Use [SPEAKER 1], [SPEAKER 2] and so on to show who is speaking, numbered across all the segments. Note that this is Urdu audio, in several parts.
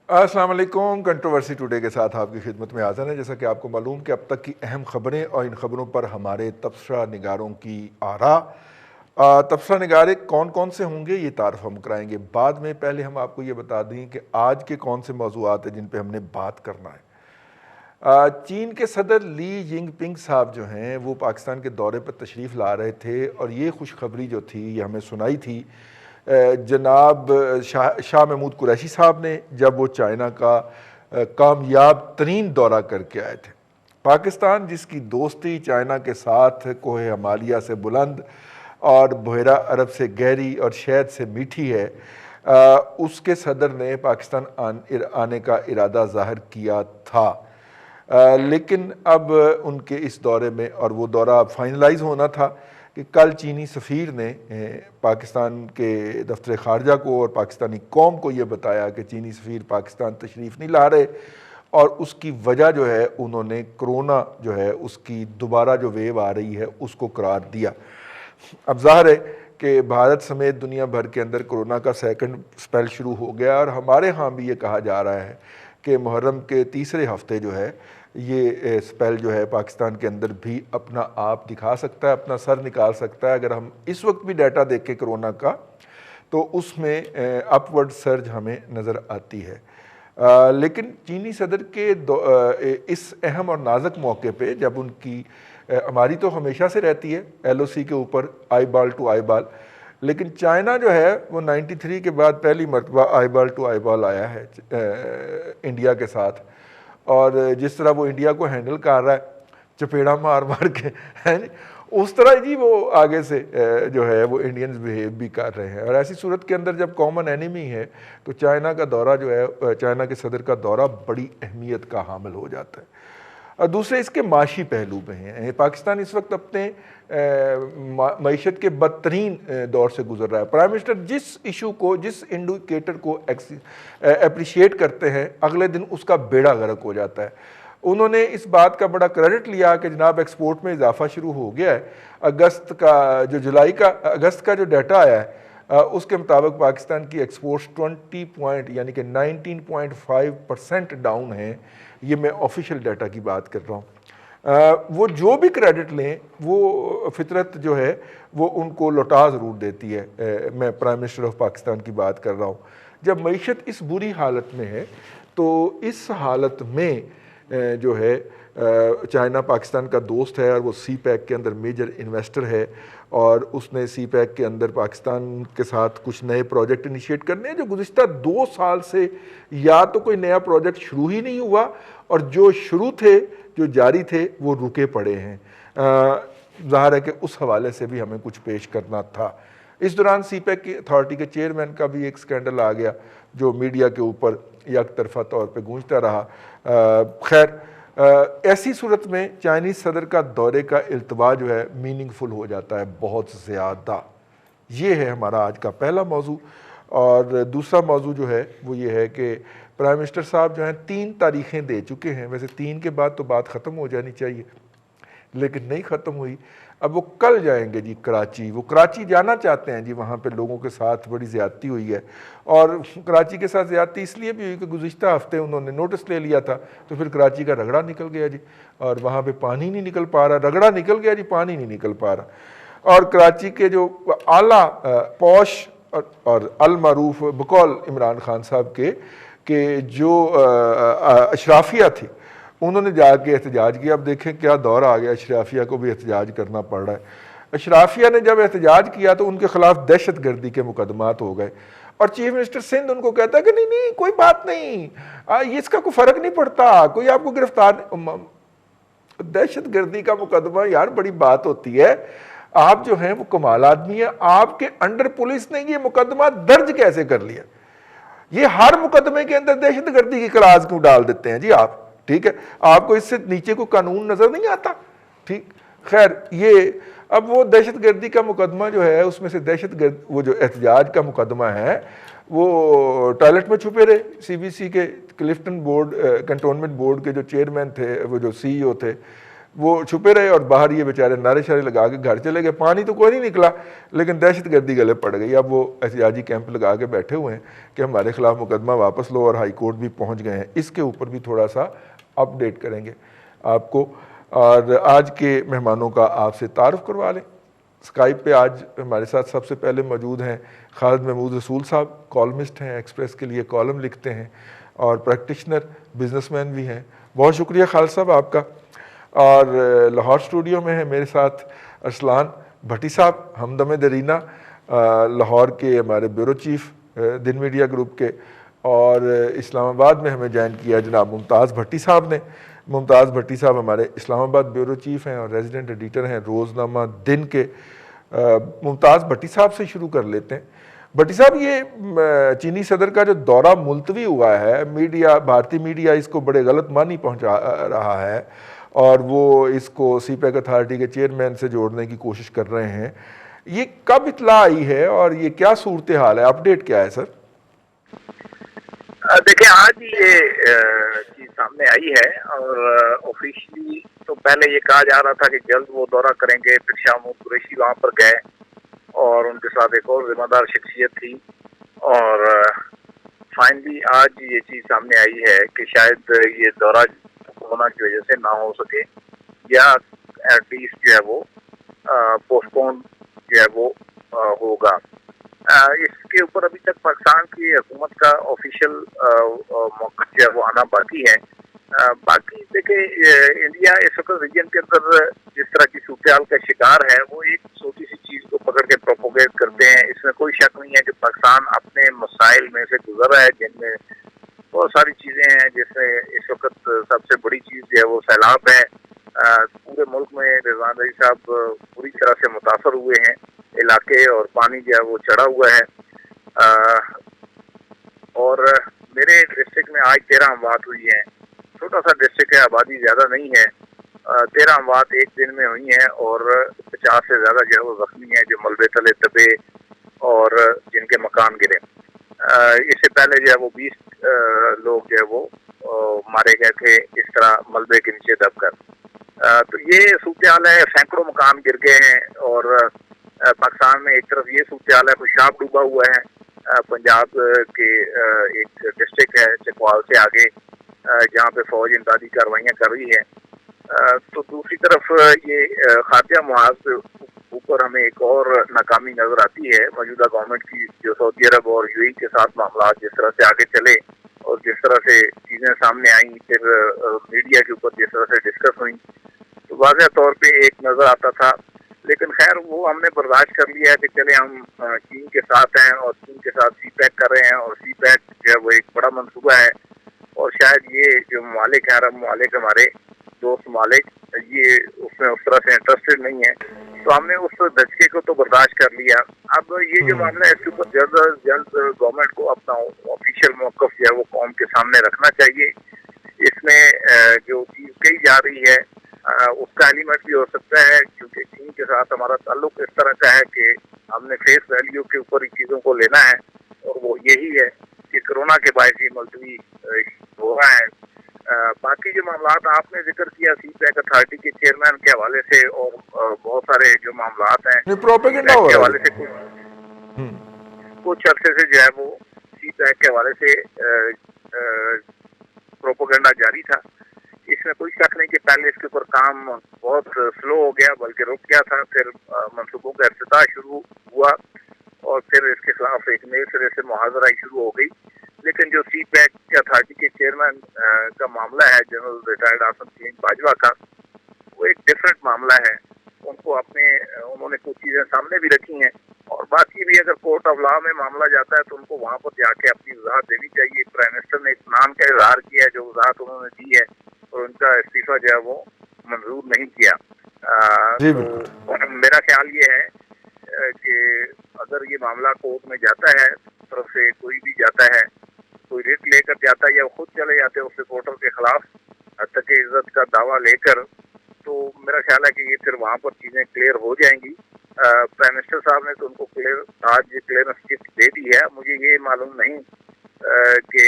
[SPEAKER 1] السلام علیکم. کنٹروورسی ٹوڈے کے ساتھ آپ کی خدمت میں حاضر ہیں. جیسا کہ آپ کو معلوم کہ اب تک کی اہم خبریں اور ان خبروں پر ہمارے تبصرہ نگاروں کی آراء. تبصرہ نگارے کون کون سے ہوں گے یہ تعارف ہم کرائیں گے بعد میں. پہلے ہم آپ کو یہ بتا دیں کہ آج کے کون سے موضوعات ہیں جن پہ ہم نے بات کرنا ہے. چین کے صدر لی جنگ پنگ صاحب جو ہیں وہ پاکستان کے دورے پر تشریف لا رہے تھے اور یہ خوشخبری جو تھی یہ ہمیں سنائی تھی جناب شاہ محمود قریشی صاحب نے جب وہ چائنا کا کامیاب ترین دورہ کر کے آئے تھے. پاکستان جس کی دوستی چائنا کے ساتھ کوہ ہمالیہ سے بلند اور بحیرہ عرب سے گہری اور شہد سے میٹھی ہے، اس کے صدر نے پاکستان آنے کا ارادہ ظاہر کیا تھا. لیکن اب ان کے اس دورے میں، اور وہ دورہ فائنلائز ہونا تھا کہ کل چینی سفیر نے پاکستان کے دفتر خارجہ کو اور پاکستانی قوم کو یہ بتایا کہ چینی سفیر پاکستان تشریف نہیں لا رہے، اور اس کی وجہ جو ہے انہوں نے کرونا جو ہے اس کی دوبارہ جو ویو آ رہی ہے اس کو قرار دیا. اب ظاہر ہے کہ بھارت سمیت دنیا بھر کے اندر کرونا کا سیکنڈ سپیل شروع ہو گیا، اور ہمارے ہاں بھی یہ کہا جا رہا ہے کہ محرم کے تیسرے ہفتے جو ہے یہ سپیل جو ہے پاکستان کے اندر بھی اپنا آپ دکھا سکتا ہے، اپنا سر نکال سکتا ہے. اگر ہم اس وقت بھی ڈیٹا دیکھیں کرونا کا تو اس میں اپ ورڈ سرج ہمیں نظر آتی ہے. لیکن چینی صدر کے اس اہم اور نازک موقع پہ جب ان کی ہماری تو ہمیشہ سے رہتی ہے ایل او سی کے اوپر آئی بال ٹو آئی بال، لیکن چائنا جو ہے وہ 93 کے بعد پہلی مرتبہ آئی بال ٹو آئی بال آیا ہے انڈیا کے ساتھ. اور جس طرح وہ انڈیا کو ہینڈل کر رہا ہے چپیڑا مار مار کے اس طرح جی وہ آگے سے جو ہے وہ انڈینز بیہیو بھی کر رہے ہیں. اور ایسی صورت کے اندر جب کامن اینیمی ہے تو چائنا کا دورہ جو ہے، چائنا کے صدر کا دورہ بڑی اہمیت کا حامل ہو جاتا ہے. اور دوسرے اس کے معاشی پہلو میں ہیں. پاکستان اس وقت اپنے معیشت کے بدترین دور سے گزر رہا ہے. پرائم منسٹر جس ایشو کو، جس انڈیکیٹر کو اپریشیٹ کرتے ہیں اگلے دن اس کا بیڑا غرق ہو جاتا ہے. انہوں نے اس بات کا بڑا کریڈٹ لیا کہ جناب ایکسپورٹ میں اضافہ شروع ہو گیا ہے. اگست کا جو ڈیٹا آیا ہے اس کے مطابق پاکستان کی ایکسپورٹس 20 پوائنٹ یعنی کہ 19.5% ڈاؤن ہیں. یہ میں آفیشیل ڈیٹا کی بات کر رہا ہوں. وہ جو بھی کریڈٹ لیں وہ فطرت جو ہے وہ ان کو لوٹا ضرور دیتی ہے. میں پرائم منسٹر آف پاکستان کی بات کر رہا ہوں. جب معیشت اس بری حالت میں ہے تو اس حالت میں جو ہے چائنا پاکستان کا دوست ہے اور وہ سی پیک کے اندر میجر انویسٹر ہے، اور اس نے سی پیک کے اندر پاکستان کے ساتھ کچھ نئے پروجیکٹ انیشیٹ کرنے ہیں جو گزشتہ 2 سال سے یا تو کوئی نیا پروجیکٹ شروع ہی نہیں ہوا، اور جو شروع تھے، جو جاری تھے، وہ رکے پڑے ہیں. ظاہر ہے کہ اس حوالے سے بھی ہمیں کچھ پیش کرنا تھا. اس دوران سی پیک کی اتھارٹی کے چیئرمین کا بھی ایک سکینڈل آ گیا جو میڈیا کے اوپر یک طرفہ طور پہ گونجتا رہا. خیر، ایسی صورت میں چائنیز صدر کا دورے کا التوا جو ہے میننگ فل ہو جاتا ہے بہت زیادہ. یہ ہے ہمارا آج کا پہلا موضوع. اور دوسرا موضوع جو ہے وہ یہ ہے کہ پرائم منسٹر صاحب جو ہیں 3 تاریخیں دے چکے ہیں. ویسے 3 کے بعد تو بات ختم ہو جانی چاہیے لیکن نہیں ختم ہوئی. اب وہ کل جائیں گے جی کراچی. وہ کراچی جانا چاہتے ہیں جی. وہاں پہ لوگوں کے ساتھ بڑی زیادتی ہوئی ہے، اور کراچی کے ساتھ زیادتی اس لیے بھی ہوئی کہ گزشتہ ہفتے انہوں نے نوٹس لے لیا تھا تو پھر کراچی کا رگڑا نکل گیا جی، اور وہاں پہ پانی نہیں نکل پا رہا. رگڑا نکل گیا جی، پانی نہیں نکل پا رہا. اور کراچی کے جو اعلیٰ پوش اور المعروف بقول عمران خان صاحب کے کہ جو اشرافیہ تھی انہوں نے جا کے احتجاج کیا. اب دیکھیں کیا دور آ گیا، اشرافیہ کو بھی احتجاج کرنا پڑ رہا ہے. اشرافیہ نے جب احتجاج کیا تو ان کے خلاف دہشت گردی کے مقدمات ہو گئے، اور چیف منسٹر سندھ ان کو کہتا ہے کہ نہیں کوئی بات نہیں، اس کا کوئی فرق نہیں پڑتا، کوئی آپ کو گرفتار. دہشت گردی کا مقدمہ یار بڑی بات ہوتی ہے. آپ جو ہیں وہ کمال آدمی ہیں، آپ کے انڈر پولیس نے یہ مقدمہ درج کیسے کر لیا؟ یہ ہر مقدمے کے اندر دہشت گردی کی کلاز کیوں ڈال دیتے ہیں جی آپ؟ ٹھیک ہے، آپ کو اس سے نیچے کوئی قانون نظر نہیں آتا؟ ٹھیک، خیر. یہ اب وہ دہشت گردی کا مقدمہ جو ہے اس میں سے دہشت گرد وہ جو احتجاج کا مقدمہ ہے وہ ٹوائلٹ میں چھپے رہے. سی بی سی کے کلفٹن بورڈ کنٹونمنٹ بورڈ کے جو چیئرمین تھے، وہ جو سی ای او تھے، وہ چھپے رہے اور باہر یہ بیچارے نعرے شارے لگا کے گھر چلے گئے. پانی تو کوئی نہیں نکلا لیکن دہشت گردی گلے پڑ گئی. اب وہ احتجاجی کیمپ لگا کے بیٹھے ہوئے ہیں کہ ہمارے خلاف مقدمہ واپس لو, اور ہائی کورٹ بھی پہنچ گئے ہیں. اس کے اوپر بھی تھوڑا سا اپ ڈیٹ کریں گے آپ کو. اور آج کے مہمانوں کا آپ سے تعارف کروا لیں. اسکائپ پہ آج ہمارے ساتھ سب سے پہلے موجود ہیں خالد محمود رسول صاحب. کالمسٹ ہیں, ایکسپریس کے لیے کالم لکھتے ہیں اور پریکٹیشنر بزنس مین بھی ہیں. بہت شکریہ خالد صاحب آپ کا. اور لاہور اسٹوڈیو میں ہیں میرے ساتھ ارسلان بھٹی صاحب, ہمدم درینہ, لاہور کے ہمارے بیورو چیف دن میڈیا گروپ کے. اور اسلام آباد میں ہمیں جوائن کیا جناب ممتاز بھٹی صاحب نے. ممتاز بھٹی صاحب ہمارے اسلام آباد بیورو چیف ہیں اور ریزیڈنٹ ایڈیٹر ہیں روزنامہ دن کے. ممتاز بھٹی صاحب سے شروع کر لیتے ہیں. بھٹی صاحب, یہ چینی صدر کا جو دورہ ملتوی ہوا ہے, میڈیا, بھارتی میڈیا اس کو بڑے غلط معنی پہنچا رہا ہے اور وہ اس کو سی پیک اتھارٹی کے چیئرمین سے جوڑنے کی کوشش کر رہے ہیں. یہ کب اطلاع آئی ہے اور یہ کیا صورتحال ہے, اپڈیٹ کیا ہے سر؟
[SPEAKER 2] دیکھیں, آج یہ چیز سامنے آئی ہے اور آفیشلی تو پہلے یہ کہا جا رہا تھا کہ جلد وہ دورہ کریں گے. پھر شاہ محمود قریشی وہاں پر گئے اور ان کے ساتھ ایک اور ذمہ دار شخصیت تھی, اور فائنلی آج یہ چیز سامنے آئی ہے کہ شاید یہ دورہ کورونا کی وجہ سے نہ ہو سکے, یا ایٹ لیسٹ جو ہے وہ پوسٹ پون جو ہے وہ ہوگا. اس کے اوپر ابھی تک پاکستان کی حکومت کا آفیشیل موقف جو ہے وہ آنا باقی ہے. باقی دیکھیں, انڈیا اس وقت ریجن کے اندر جس طرح کی صورتحال کا شکار ہے, وہ ایک چھوٹی سی چیز کو پکڑ کے پروپوگیٹ کرتے ہیں. اس میں کوئی شک نہیں ہے کہ پاکستان اپنے مسائل میں سے گزر رہا ہے, جن میں بہت ساری چیزیں ہیں, جس میں اس وقت سب سے بڑی چیز جو ہے وہ سیلاب ہے. پورے ملک میں رضوان رضی صاحب پوری طرح سے متاثر ہوئے ہیں علاقے, اور پانی جو ہے وہ چڑھا ہوا ہے. اور میرے ڈسٹرکٹ میں آج 13 اموات ہوئی ہیں. چھوٹا سا ڈسٹرکٹ ہے, آبادی زیادہ نہیں ہے. 13 اموات ایک دن میں ہوئی ہیں اور 50 سے زیادہ جو ہے وہ زخمی ہیں, جو ملبے تلے دبے اور جن کے مکان گرے. اس سے پہلے جو ہے وہ 20 لوگ جو ہے وہ مارے گئے تھے اس طرح ملبے کے نیچے دب کر. تو یہ صورتحال ہے, سینکڑوں مکان گر گئے ہیں. اور پاکستان میں ایک طرف یہ صورتحال ہے, خوشاب ڈوبا ہوا ہے. پنجاب کے ایک ڈسٹرکٹ ہے چکوال سے آگے, جہاں پہ فوج امدادی کارروائیاں کر رہی ہے. تو دوسری طرف یہ خارجہ محاذ اوپر ہمیں ایک اور ناکامی نظر آتی ہے موجودہ گورنمنٹ کی, جو سعودی عرب اور یو اے کے ساتھ معاملات جس طرح سے آگے چلے اور جس طرح سے چیزیں سامنے آئیں, پھر میڈیا کے اوپر جس طرح سے ڈسکس ہوئیں, تو واضح طور پہ ایک نظر آتا تھا. لیکن خیر وہ ہم نے برداشت کر لیا ہے کہ چلے ہم چین کے ساتھ ہیں اور چین کے ساتھ سی پیک کر رہے ہیں, اور سی پیک جو ہے وہ ایک بڑا منصوبہ ہے. اور شاید یہ جو ممالک ہیں, عرب ممالک, ہمارے دوست ممالک, یہ اس میں اس طرح سے انٹرسٹڈ نہیں ہے. تو ہم نے اس دھچکے کو تو برداشت کر لیا. اب یہ جو معاملہ ہے, اس کے اوپر جلد از جلد گورنمنٹ کو اپنا آفیشیل موقف جو ہے وہ قوم کے سامنے رکھنا چاہیے. اس میں جو چیز کہی جا رہی ہے اس کا ایلیمنٹ بھی ہو سکتا ہے, کیونکہ چین کے ساتھ ہمارا تعلق اس طرح کا ہے کہ ہم نے فیس ویلیو کے اوپر ہی چیزوں کو لینا ہے, اور وہ یہی ہے کہ کرونا کے باعث ہی ملتوی ہو رہا ہے. باقی جو معاملات آپ نے ذکر کیا سی پیک اتھارٹی کے چیئرمین کے حوالے سے, اور بہت سارے جو معاملات ہیں
[SPEAKER 1] پروپیگنڈا ہو
[SPEAKER 2] کے
[SPEAKER 1] رہا
[SPEAKER 2] حوالے
[SPEAKER 1] ہے.
[SPEAKER 2] سے کچھ عرصے سے جو ہے وہ سی پیک کے حوالے سے پروپیگنڈا جاری تھا. اس میں کوئی شک نہیں کہ پہلے اس کے اوپر کام بہت سلو ہو گیا, بلکہ رک گیا تھا. پھر منصوبوں کا افتتاح شروع ہوا اور پھر اس کے خلاف ایک نئے سرے سے محاذرہ شروع ہو گئی. لیکن جو سی پیک اتھارٹی کے چیئرمین کا معاملہ ہے, جنرل ریٹائرڈ آصم سنگھ باجوہ کا, وہ ایک ڈفرینٹ معاملہ ہے. ان کو انہوں نے کچھ چیزیں سامنے بھی رکھی ہیں, اور باقی بھی اگر کورٹ آف لا میں معاملہ جاتا ہے تو ان کو وہاں پر جا کے اپنی وضاحت دینی چاہیے. پرائم منسٹر نے اطمینان کا اظہار کیا ہے, جو وضاحت انہوں نے دی ہے, اور ان کا استعفیٰ جو ہے وہ منظور نہیں کیا. تو میرا خیال یہ ہے کہ اگر یہ معاملہ کورٹ میں جاتا ہے, طرف سے کوئی بھی جاتا ہے, کوئی ریٹ لے کر جاتا ہے یا خود چلے جاتے ہیں اس رپورٹر کے خلاف حد عزت کا دعویٰ لے کر, تو میرا خیال ہے کہ یہ پھر وہاں پر چیزیں کلیئر ہو جائیں گی. پرائم منسٹر صاحب نے تو ان کو آج کلیئرنس چٹ دے دی ہے. مجھے یہ معلوم نہیں کہ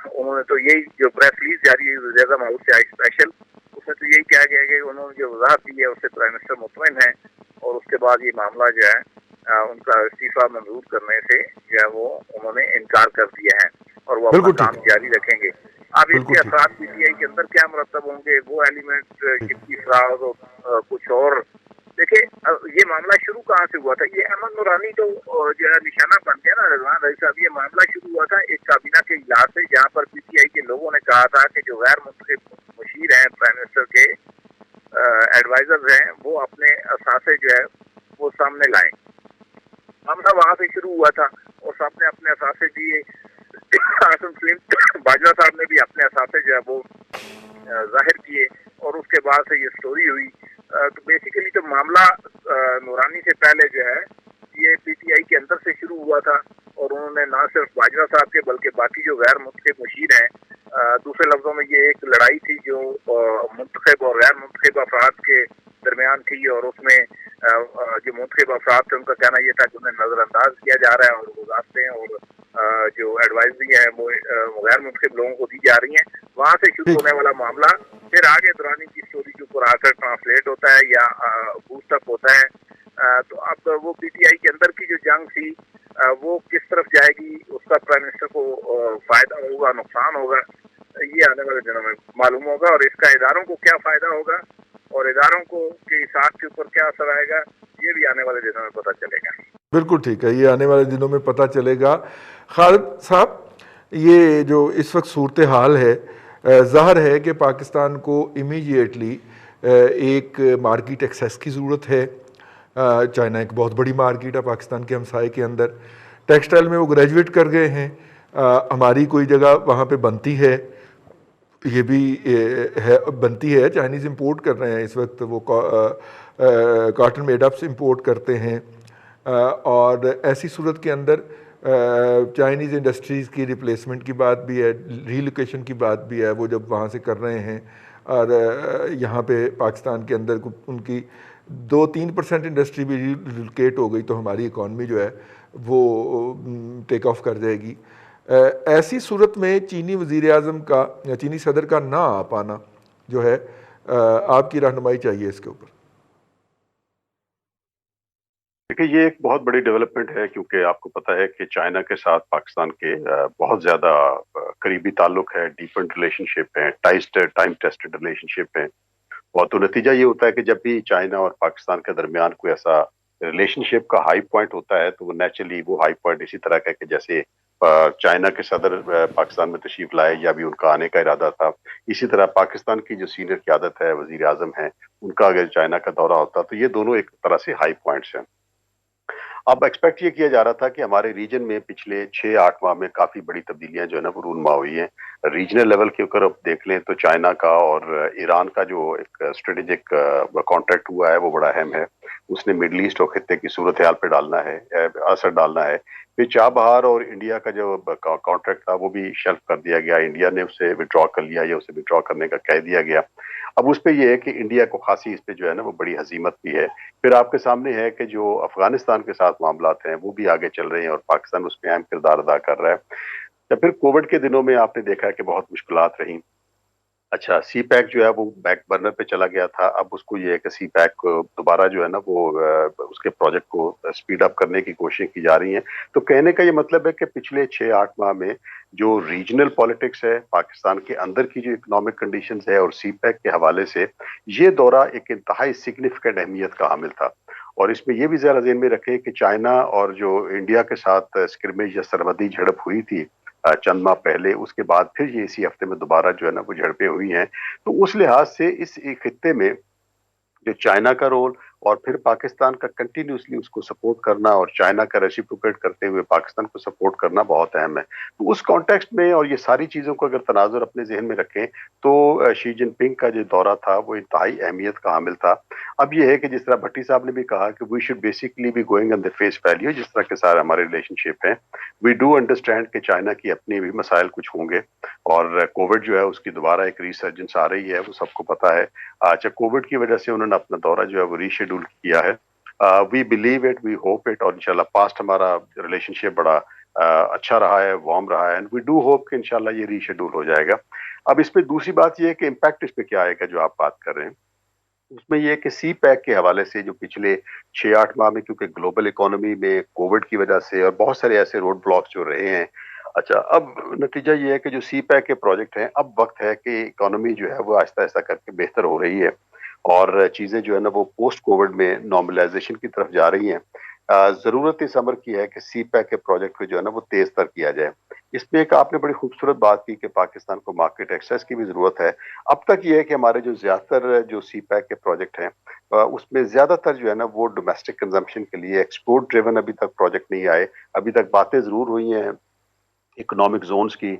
[SPEAKER 2] انہوں نے تو یہی جو پریس ریلیز جاری وزیر اعظم ہاؤس سے آئی اسپیشل, اس میں تو یہی کہا گیا کہ انہوں نے جو وضاحت دی ہے اس سے پرائم منسٹر مطمئن ہے، اور اس کے بعد یہ معاملہ جو ہے ان کا استعفیٰ منظور کرنے سے جو ہے وہ انہوں نے انکار کر دیا ہے، اور وہ اپنا
[SPEAKER 1] بالکل ٹھیک
[SPEAKER 2] کام
[SPEAKER 1] ہے،
[SPEAKER 2] جاری رکھیں گے۔ اب اس
[SPEAKER 1] بالکل
[SPEAKER 2] کے
[SPEAKER 1] ٹھیک
[SPEAKER 2] اثرات پی ٹی آئی کے اندر کیا مرتب ہوں گے، وہ ایلیمنٹ
[SPEAKER 1] ٹھیک
[SPEAKER 2] کتنی افراد اور کچھ اور دیکھیں، یہ معاملہ شروع کہاں سے ہوا تھا؟ یہ احمد نورانی تو جو ہے نشانہ بن گیا نا رضوان بھائی صاحب۔ یہ معاملہ شروع ہوا تھا ایک کابینہ کے اجلاس سے، جہاں پر پی ٹی آئی کے لوگوں نے کہا تھا کہ جو غیر منتخب مشیر ہیں پرائم منسٹر کے ایڈوائزرز ہیں، وہ اپنے اثاثے جو ہے وہ سامنے لائیں۔ معاملہ وہاں سے شروع ہوا تھا، اور سب نے اپنے اثاثے دیے۔ آصم سلیم باجوہ صاحب نے بھی اپنے اثاثے جو ہے وہ ظاہر کیے، اور اس کے بعد سے یہ سٹوری ہوئی۔ تو بیسیکلی تو معاملہ نورانی سے پہلے جو ہے یہ پی ٹی آئی کے اندر سے شروع ہوا تھا، اور انہوں نے نہ صرف باجوہ صاحب کے بلکہ باقی جو غیر منتخب مشیر ہیں، دوسرے لفظوں میں یہ ایک لڑائی تھی جو منتخب اور غیر منتخب افراد کے درمیان تھی، اور اس میں جو منتخب افراد تھے ان کا کہنا یہ تھا کہ انہیں نظر انداز کیا جا رہا ہے اور گزارتے ہیں، اور جو ایڈوائزری ہے وہ غیر منتخب لوگوں کو دی جا رہی ہیں۔ وہاں سے شروع
[SPEAKER 1] ٹھیک
[SPEAKER 2] ہونے والا معاملہ پھر آگے دورانی کی اسٹوری کے اوپر آ کر ٹرانسلیٹ ہوتا ہے یا بوسٹ اپ ہوتا ہے۔ تو اب وہ پی ٹی آئی کے اندر کی جو جنگ تھی وہ کس طرف جائے گی، اس کا پرائم منسٹر کو فائدہ ہوگا نقصان ہوگا، یہ آنے والے دنوں میں معلوم ہوگا، اور اس کا اداروں کو کیا فائدہ ہوگا اور اداروں کو کے حساب کے اوپر کیا اثر آئے گا، یہ بھی آنے والے دنوں میں پتہ چلے گا۔
[SPEAKER 1] بالکل ٹھیک ہے، یہ آنے والے دنوں میں پتہ چلے گا۔ خالد صاحب، یہ جو اس وقت صورتحال ہے، ظاہر ہے کہ پاکستان کو امیجیٹلی ایک مارکیٹ ایکسیس کی ضرورت ہے۔ چائنا ایک بہت بڑی مارکیٹ ہے پاکستان کے ہمسائے کے اندر، ٹیکسٹائل میں وہ گریجویٹ کر گئے ہیں، ہماری کوئی جگہ وہاں پہ بنتی ہے، یہ بھی بنتی ہے، چائنیز امپورٹ کر رہے ہیں اس وقت، وہ کاٹن میڈ اپس امپورٹ کرتے ہیں، اور ایسی صورت کے اندر چائنیز انڈسٹریز کی ریپلیسمنٹ کی بات بھی ہے، ریلوکیشن کی بات بھی ہے، وہ جب وہاں سے کر رہے ہیں، اور یہاں پہ پاکستان کے اندر ان کی 2-3% انڈسٹری بھی ریلوکیٹ ہو گئی تو ہماری اکانومی جو ہے وہ ٹیک آف کر جائے گی۔ ایسی صورت میں چینی وزیر اعظم کا یا چینی صدر کا نہ آ پانا جو ہے، آپ کی رہنمائی چاہیے اس کے اوپر۔
[SPEAKER 3] دیکھیے، یہ ایک بہت بڑی ڈیولپمنٹ ہے، کیونکہ آپ کو پتہ ہے کہ چائنا کے ساتھ پاکستان کے بہت زیادہ قریبی تعلق ہے، ڈیپنڈ ریلیشن شپ ہے، ٹائم ٹیسٹڈ ریلیشن شپ ہے، اور تو نتیجہ یہ ہوتا ہے کہ جب بھی چائنا اور پاکستان کے درمیان کوئی ایسا ریلیشن شپ کا ہائی پوائنٹ ہوتا ہے تو وہ نیچرلی وہ ہائی پوائنٹ اسی طرح کا کہ جیسے چائنا کے صدر پاکستان میں تشریف لائے یا بھی ان کا آنے کا ارادہ تھا، اسی طرح پاکستان کی جو سینئر قیادت ہے، وزیر اعظم ہیں، ان کا اگر چائنا کا دورہ ہوتا تو یہ دونوں ایک طرح سے ہائی پوائنٹس ہیں۔ اب ایکسپیکٹ یہ کیا جا رہا تھا کہ ہمارے ریجن میں پچھلے 6-8 ماہ میں کافی بڑی تبدیلیاں جو ہے نا وہ رونما ہوئی ہیں۔ ریجنل لیول کے اوپر اب دیکھ لیں تو چائنا کا اور ایران کا جو ایک اسٹریٹجک کانٹریکٹ ہوا ہے وہ بڑا اہم ہے، اس نے مڈل ایسٹ اور خطے کی صورتحال پہ ڈالنا ہے، اثر ڈالنا ہے۔ پھر چابہار اور انڈیا کا جو کانٹریکٹ تھا وہ بھی شیلف کر دیا گیا، انڈیا نے اسے وڈرا کر لیا یا اسے وڈرا کرنے کا کہہ دیا گیا۔ اب اس پہ یہ ہے کہ انڈیا کو خاصی اس پہ جو ہے نا وہ بڑی ہزیمت بھی ہے۔ پھر آپ کے سامنے ہے کہ جو افغانستان کے ساتھ معاملات ہیں وہ بھی آگے چل رہے ہیں اور پاکستان اس میں اہم کردار ادا کر رہا ہے۔ یا پھر کووڈ کے دنوں میں آپ نے دیکھا ہے کہ بہت مشکلات رہیں۔ اچھا، سی پیک جو ہے وہ بیک برنر پہ چلا گیا تھا، اب اس کو یہ ہے کہ سی پیک دوبارہ جو ہے نا وہ اس کے پروجیکٹ کو سپیڈ اپ کرنے کی کوششیں کی جا رہی ہیں۔ تو کہنے کا یہ مطلب ہے کہ پچھلے 6-8 ماہ میں جو ریجنل پالیٹکس ہے، پاکستان کے اندر کی جو اکنامک کنڈیشنز ہے اور سی پیک کے حوالے سے یہ دورہ ایک انتہائی سگنیفیکنٹ اہمیت کا حامل تھا۔ اور اس میں یہ بھی ذرا ذہن میں رکھیں کہ چائنا اور جو انڈیا کے ساتھ اسکرمیج یا سرحدی جھڑپ ہوئی تھی چند ماہ پہلے، اس کے بعد پھر یہ اسی ہفتے میں دوبارہ جو ہے نا وہ جھڑپیں ہوئی ہیں۔ تو اس لحاظ سے اس خطے میں جو چائنا کا رول اور پھر پاکستان کا کنٹینیوسلی اس کو سپورٹ کرنا اور چائنا کا ریسیپروکیٹ کرتے ہوئے پاکستان کو سپورٹ کرنا بہت اہم ہے۔ تو اس کانٹیکسٹ میں اور یہ ساری چیزوں کو اگر تناظر اپنے ذہن میں رکھیں تو شی جن پنگ کا جو دورہ تھا وہ انتہائی اہمیت کا حامل تھا۔ اب یہ ہے کہ جس طرح بھٹی صاحب نے بھی کہا کہ we should basically be going on the face value, جس طرح کے سارے ہمارے ریلیشن شپ ہیں، وی ڈو انڈرسٹینڈ کہ چائنا کی اپنی بھی مسائل کچھ ہوں گے، اور کووڈ جو ہے اس کی دوبارہ ایک ریسرجنس آ رہی ہے، وہ سب کو پتہ ہے۔ اچھا، کووڈ کی وجہ سے انہوں نے اپنا دورہ جو ہے وہ ریشیڈول کیا ہے۔ We believe it, we hope it, اور انشاءاللہ پاسٹ ہمارا ریلیشن شپ بڑا اچھا رہا ہے، وارم رہا ہے، اینڈ وی ڈو ہوپ کہ انشاءاللہ یہ ری شیڈول ہو جائے گا۔ اب اس پہ دوسری بات یہ ہے کہ امپیکٹ اس پہ کیا آئے گا جو آپ بات کر رہے ہیں، اس میں یہ ہے کہ سی پیک کے حوالے سے جو پچھلے 6-8 ماہ میں کیونکہ گلوبل اکانومی میں کووڈ کی وجہ سے اور بہت سارے ایسے روڈ بلاکس جو رہے ہیں، اچھا اب نتیجہ یہ ہے کہ جو سی پیک کے پروجیکٹ ہیں، اب وقت ہے کہ اکانومی جو ہے وہ آہستہ آہستہ کر کے بہتر ہو رہی ہے اور چیزیں جو ہے نا وہ پوسٹ کووڈ میں نارملائزیشن کی طرف جا رہی ہیں۔ ضرورت اس امر کی ہے کہ سی پیک کے پروجیکٹ کو جو ہے نا وہ تیز تر کیا جائے۔ اس میں ایک آپ نے بڑی خوبصورت بات کی کہ پاکستان کو مارکیٹ ایکسیس کی بھی ضرورت ہے۔ اب تک یہ ہے کہ ہمارے جو زیادہ تر جو سی پیک کے پروجیکٹ ہیں اس میں زیادہ تر جو ہے نا وہ ڈومیسٹک کنزمپشن کے لیے ایکسپورٹ ڈریون ابھی تک پروجیکٹ نہیں آئے۔ ابھی تک باتیں ضرور ہوئی ہیں اکنامک زونز کی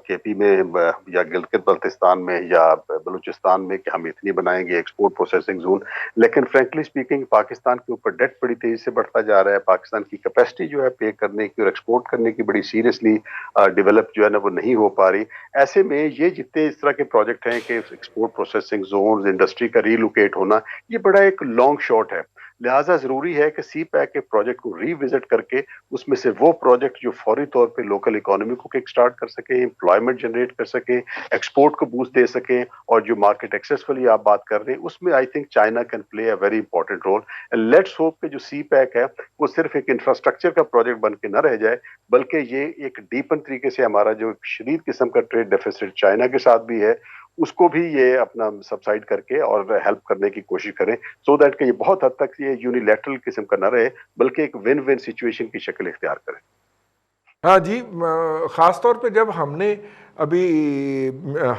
[SPEAKER 3] کے پی میں یا گلگت بلتستان میں یا بلوچستان میں کہ ہم اتنی بنائیں گے ایکسپورٹ پروسیسنگ زون، لیکن فرینکلی سپیکنگ پاکستان کے اوپر ڈیٹ بڑی تیزی سے بڑھتا جا رہا ہے۔ پاکستان کی کیپیسٹی جو ہے پے کرنے کی اور ایکسپورٹ کرنے کی بڑی سیریسلی ڈیولپ جو ہے نا وہ نہیں ہو پا رہی۔ ایسے میں یہ جتنے اس طرح کے پروجیکٹ ہیں کہ ایکسپورٹ پروسیسنگ زونز، انڈسٹری کا ری لوکیٹ ہونا، یہ بڑا ایک لانگ شاٹ ہے۔ لہٰذا ضروری ہے کہ سی پیک کے پروجیکٹ کو ری وزٹ کر کے اس میں سے وہ پروجیکٹ جو فوری طور پہ لوکل اکانومی کو کک سٹارٹ کر سکیں، امپلائمنٹ جنریٹ کر سکیں، ایکسپورٹ کو بوسٹ دے سکیں، اور جو مارکیٹ ایکسیس والی آپ بات کر رہے ہیں اس میں I think China can play a very important role. Let's hope کہ جو سی پیک ہے وہ صرف ایک انفراسٹرکچر کا پروجیکٹ بن کے نہ رہ جائے، بلکہ یہ ایک ڈیپن طریقے سے ہمارا جو شدید قسم کا ٹریڈ ڈیفیسٹ چائنا کے ساتھ بھی ہے اس کو بھی یہ اپنا سبسائڈ کر کے اور ہیلپ کرنے کی کوشش کریں، سو دیٹ کہ یہ بہت حد تک یہ یونیلیٹرل قسم کا نہ رہے بلکہ ایک ون ون سچویشن کی شکل اختیار کریں۔
[SPEAKER 1] ہاں جی، خاص طور پہ جب ہم نے ابھی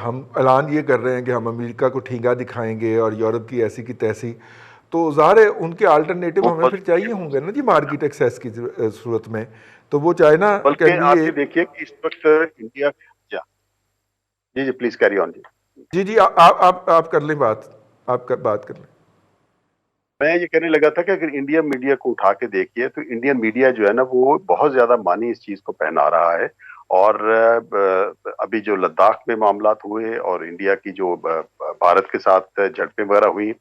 [SPEAKER 1] ہم اعلان یہ کر رہے ہیں کہ ہم امریکہ کو ٹھینگا دکھائیں گے اور یورپ کی ایسی کی تیسی، تو ظاہر ہے ان کے آلٹرنیٹو ہمیں پھر چاہیے ہوں گے نا جی مارکیٹ ایکسیس کی صورت میں، تو وہ چائنا
[SPEAKER 3] بلکہ آپ یہ دیکھیے کہ اس وقت India ji please carry on
[SPEAKER 1] جی جی آپ کر لیں بات، آپ بات کر لیں۔
[SPEAKER 3] میں یہ کہنے لگا تھا کہ اگر انڈین میڈیا کو اٹھا کے دیکھیے تو انڈین میڈیا جو ہے نا وہ بہت زیادہ مانی اس چیز کو پہنا رہا ہے، اور ابھی جو لداخ میں معاملات ہوئے اور انڈیا کی جو بھارت کے ساتھ جھڑپیں وغیرہ ہوئی،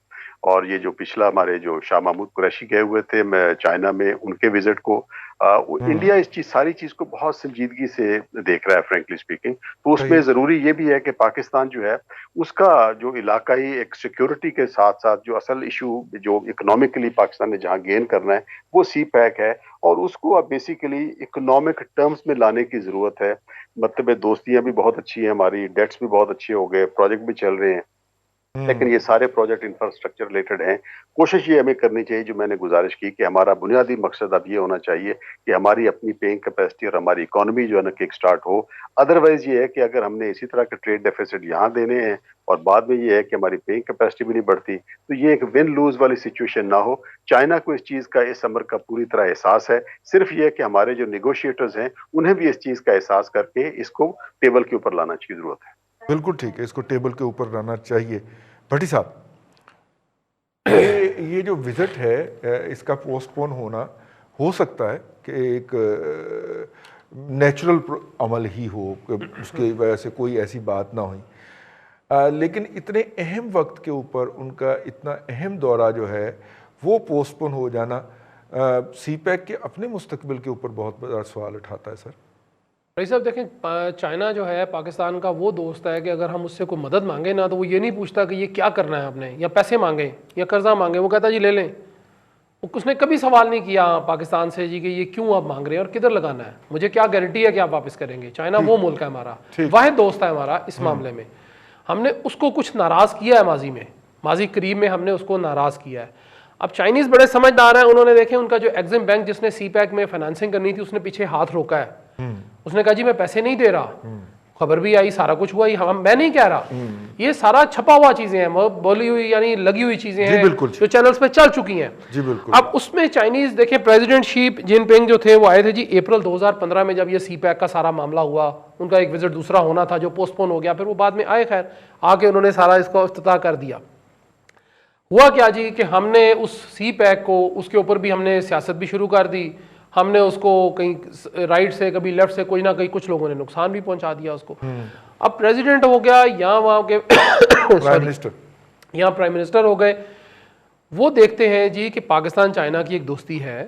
[SPEAKER 3] اور یہ جو پچھلا ہمارے جو شاہ محمود قریشی گئے ہوئے تھے چائنا میں ان کے وزٹ کو، انڈیا اس چیز ساری چیز کو بہت سنجیدگی سے دیکھ رہا ہے فرینکلی سپیکنگ۔ تو اس میں ضروری یہ بھی ہے کہ پاکستان جو ہے اس کا جو علاقائی ایک سیکیورٹی کے ساتھ ساتھ جو اصل ایشو جو اکنامکلی پاکستان نے جہاں گین کرنا ہے وہ سی پیک ہے، اور اس کو اب بیسیکلی اکنامک ٹرمز میں لانے کی ضرورت ہے۔ مطلب دوستیاں بھی بہت اچھی ہیں ہماری، ڈیٹس بھی بہت اچھے ہو گئے، پروجیکٹ بھی چل رہے ہیں، لیکن یہ سارے پروجیکٹ انفراسٹرکچر ریلیٹڈ ہیں۔ کوشش یہ ہمیں کرنی چاہیے، جو میں نے گزارش کی کہ ہمارا بنیادی مقصد اب یہ ہونا چاہیے کہ ہماری اپنی پیئنگ کیپیسٹی اور ہماری اکانومی جو ہے نا کک سٹارٹ ہو۔ ادروائز یہ ہے کہ اگر ہم نے اسی طرح کے ٹریڈ ڈیفیسٹ یہاں دینے ہیں اور بعد میں یہ ہے کہ ہماری پیئنگ کیپیسٹی بھی نہیں بڑھتی، تو یہ ایک ون لوز والی سچویشن نہ ہو۔ چائنا کو اس چیز کا اس امر کا پوری طرح احساس ہے، صرف یہ ہے کہ ہمارے جو نیگوشیٹرز ہیں انہیں بھی اس چیز کا احساس کر کے اس کو ٹیبل کے اوپر لانا کی ضرورت ہے۔
[SPEAKER 1] بالکل ٹھیک ہے، اس کو ٹیبل کے اوپر لانا چاہیے۔ بھٹی صاحب، یہ جو وزٹ ہے اس کا پوسٹ پون ہونا ہو سکتا ہے کہ ایک نیچرل عمل ہی ہو، اس کی وجہ سے کوئی ایسی بات نہ ہوئی، لیکن اتنے اہم وقت کے اوپر ان کا اتنا اہم دورہ جو ہے وہ پوسٹ پون ہو جانا سی پیک کے اپنے مستقبل کے اوپر بہت بڑا سوال اٹھاتا ہے۔ سر
[SPEAKER 4] بھائی صاحب دیکھیں، چائنا جو ہے پاکستان کا وہ دوست ہے کہ اگر ہم اس سے کوئی مدد مانگیں نا تو وہ یہ نہیں پوچھتا کہ یہ کیا کرنا ہے آپ نے، یا پیسے مانگیں یا قرضہ مانگیں، وہ کہتا جی لے لیں۔ اس نے کبھی سوال نہیں کیا پاکستان سے جی کہ یہ کیوں آپ مانگ رہے ہیں اور کدھر لگانا ہے، مجھے کیا گارنٹی ہے کہ آپ واپس کریں گے۔ چائنا وہ ملک ہے ہمارا، واحد دوست ہے ہمارا اس معاملے میں۔ ہم نے اس کو کچھ ناراض کیا ہے ماضی قریب میں ہم نے اس کو ناراض کیا ہے۔ اب چائنیز بڑے سمجھدار ہیں، انہوں نے دیکھیں ان کا جو ایگزم بینک جس نے سی پیک میں فائنانسنگ کرنی تھی اس نے پیچھے ہاتھ روکا ہے، اس نے کہا جی میں پیسے نہیں دے رہا، خبر بھی آئی، سارا کچھ ہوا، میں نہیں کہہ رہا، یہ سارا چھپا ہوا چیزیں ہیں، بولی ہوئی یعنی لگی ہوئی چیزیں ہیں جو چینلز پہ چل چکی ہیں۔ اب اس میں چائنیز دیکھیں پریزیڈنٹ شی جن پنگ جو تھے وہ آئے تھے جی اپریل 2015 میں، جب یہ سی پیک کا سارا معاملہ ہوا، ان کا ایک وزٹ دوسرا ہونا تھا جو پوسٹ پون ہو گیا، پھر وہ بعد میں آئے، خیر آ کے انہوں نے سارا اس کو افتتاح کر دیا۔ ہوا کیا جی کہ ہم نے اس سی پیک کو اس کے اوپر بھی ہم نے سیاست بھی شروع کر دی، ہم نے اس کو کہیں رائٹ سے کبھی لیفٹ سے کوئی نہ کہیں کچھ لوگوں نے نقصان بھی پہنچا دیا اس کو۔ اب پریزیڈنٹ ہو گیا یا وہاں کے یہاں پرائم منسٹر ہو گئے، وہ دیکھتے ہیں جی کہ پاکستان چائنا کی ایک دوستی ہے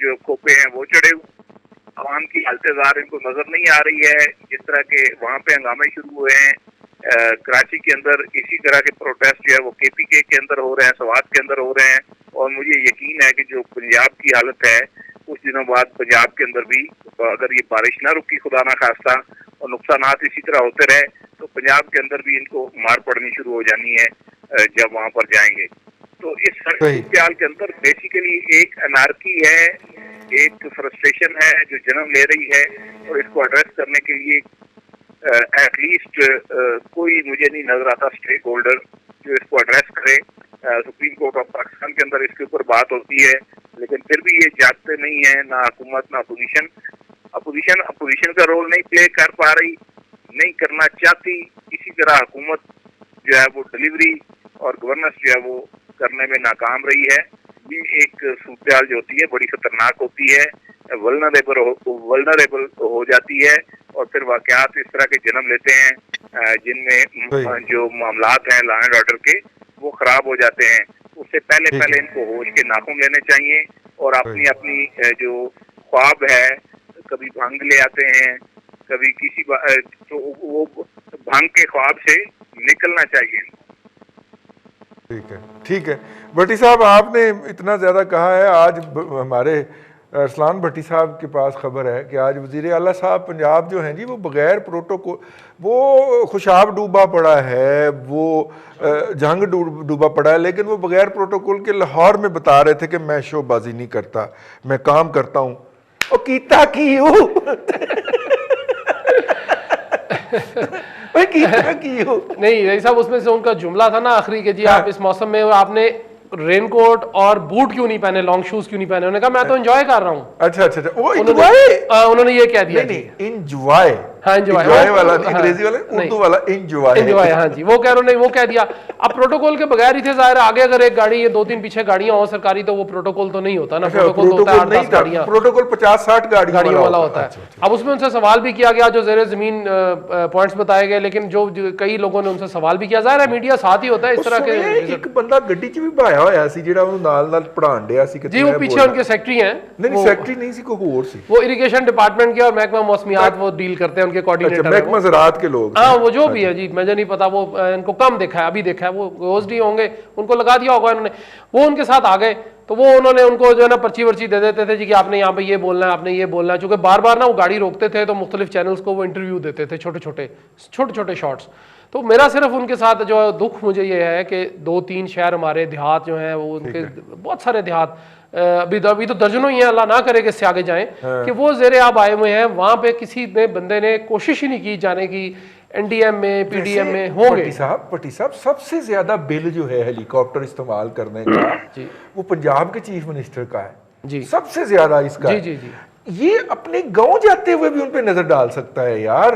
[SPEAKER 2] جو کھوپے ہیں وہ چڑھے ہوئے، عوام کی حالت زار ان کو نظر نہیں آ رہی ہے. جس طرح کے وہاں پہ ہنگامے شروع ہوئے ہیں کراچی کے اندر، اسی طرح کے پروٹیسٹ جو ہے وہ KPK کے اندر ہو رہے ہیں، سوات کے اندر ہو رہے ہیں. اور مجھے یقین ہے کہ جو پنجاب کی حالت ہے کچھ دنوں بعد پنجاب کے اندر بھی اگر یہ بارش نہ رکی خدا نہ خواستہ اور نقصانات اسی طرح ہوتے رہے تو پنجاب کے اندر بھی ان کو مار پڑنی شروع ہو جانی ہے جب وہاں پر جائیں گے. تو اس صورتحال کے اندر بیسیکلی ایک انارکی ہے، ایک فرسٹریشن ہے جو جنم لے رہی ہے، اور اس کو ایڈریس کرنے کے لیے ایٹ لیسٹ کوئی مجھے نہیں نظر آتا اسٹیک ہولڈر جو اس کو ایڈریس کرے. سپریم کورٹ آف پاکستان کے اندر اس کے اوپر بات ہوتی ہے لیکن پھر بھی یہ جاگتے نہیں ہیں، نہ حکومت نہ اپوزیشن کا رول نہیں پلے کر پا رہی، نہیں کرنا چاہتی. اسی طرح حکومت جو ہے وہ ڈلیوری اور گورننس جو ہے وہ کرنے میں ناکام رہی ہے. یہ ایک صورتحال جو ہوتی ہے بڑی خطرناک ہوتی ہے، ولنریبل ہو جاتی ہے، اور پھر واقعات اس طرح کے جنم لیتے ہیں جن میں جو معاملات ہیں لا اینڈ آرڈر کے وہ خراب ہو جاتے ہیں. اس سے پہلے ان کو ہوش کے ناخن لینے چاہیے اور اپنی جو خواب ہے، کبھی بھنگ لے آتے ہیں، کبھی کسی تو وہ بھنگ کے خواب سے نکلنا چاہیے.
[SPEAKER 1] ٹھیک ہے بھٹی صاحب، آپ نے اتنا زیادہ کہا ہے. آج ہمارے ارسلان بھٹی صاحب کے پاس خبر ہے کہ آج وزیر اعلیٰ صاحب پنجاب جو ہیں جی وہ بغیر پروٹوکول، وہ خوشاب ڈوبا پڑا ہے، وہ جنگ ڈوبا پڑا ہے، لیکن وہ بغیر پروٹوکول کے لاہور میں بتا رہے تھے کہ میں شو بازی نہیں کرتا، میں کام کرتا ہوں. او کیتا کیوں
[SPEAKER 4] نہیں رئیس صاحب، اس میں سے ان کا جملہ تھا نا آخری کہ جی آپ اس موسم میں آپ نے رین کوٹ اور بوٹ کیوں نہیں پہنے، لانگ شوز کیوں نہیں پہنے. انہوں نے کہا میں تو انجوائے کر رہا ہوں.
[SPEAKER 1] اچھا وہ
[SPEAKER 4] انہوں نے یہ کہہ دیا
[SPEAKER 1] انجوائے،
[SPEAKER 4] ہاں
[SPEAKER 1] انجوائے والا انگریزی والا، اردو والا انجوائے.
[SPEAKER 4] ہاں جی وہ کہہ دیا. اب پروٹوکول کے بغیر ہی تھے ظاہر. آگے اگر ایک گاڑی، یہ 2-3 پیچھے گاڑیاں ہوں سرکاری تو وہ پروٹوکول تو نہیں ہوتا نا. پروٹوکول ہوتا ہے 8-10 گاڑیاں،
[SPEAKER 1] پروٹوکول 50-60 گاڑیوں والا ہوتا ہے.
[SPEAKER 4] اب اس میں ان سے سوال بھی کیا گیا جو زیر زمین پوائنٹس بتائے گئے، لیکن جو کئی لوگوں نے ان سے سوال بھی کیا. ظاہر ہے میڈیا ساتھ ہی ہوتا ہے اس طرح کے.
[SPEAKER 1] ایک بندہ گڈی چ بھی بایا ہوا سی جڑا انہوں نال پڑھان ڈیا سی.
[SPEAKER 4] جی وہ پیچھے ان کے سیکٹری ہیں.
[SPEAKER 1] نہیں سیکٹری نہیں سی، کوئی اور سی.
[SPEAKER 4] وہ اریگیشن ڈپارٹمنٹ کے اور محکمہ موسمیات وہ ڈیل کرتے ہیں، ان کے کوآرڈینیٹر.
[SPEAKER 1] محکمہ زراعت کے لوگ.
[SPEAKER 4] ہاں وہ جو بھی ہے جی مجھے نہیں پتا، وہ ان کو کم دیکھا ہے، ابھی دیکھا ہے. وہ OSD ہوں گے، ان کو لگا دیا ہوگا انہوں نے. وہ ان کے ساتھ آ گئے تو وہ انہوں نے ان کو جو ہے نا پرچی ورچی دے دیتے تھے جی کہ آپ نے یہاں پہ یہ بولنا ہے، آپ نے یہ بولنا ہے. چونکہ بار بار نا وہ گاڑی روکتے تھے تو مختلف چینلز کو وہ انٹرویو دیتے تھے، چھوٹے چھوٹے شارٹس. تو میرا صرف ان کے ساتھ جو دکھ مجھے یہ ہے کہ 2-3 شہر ہمارے دیہات جو ہیں وہ ان کے بہت سارے دیہات ابھی تو درجنوں ہی ہیں، اللہ نہ کرے کہ اس سے آگے جائیں، کہ وہ زیر آب آئے ہوئے ہیں. وہاں پہ کسی نے بندے نے کوشش ہی نہیں کی جانے کی. NDM میں PDM میں ہوں گے.
[SPEAKER 1] پٹی صاحب سب سے زیادہ بل جو ہے ہیلی کاپٹر استعمال کرنے کا وہ پنجاب کے چیف منسٹر کا ہے جی، سب سے زیادہ اس کا. جی یہ اپنے گاؤں جاتے ہوئے بھی ان پہ نظر ڈال سکتا ہے یار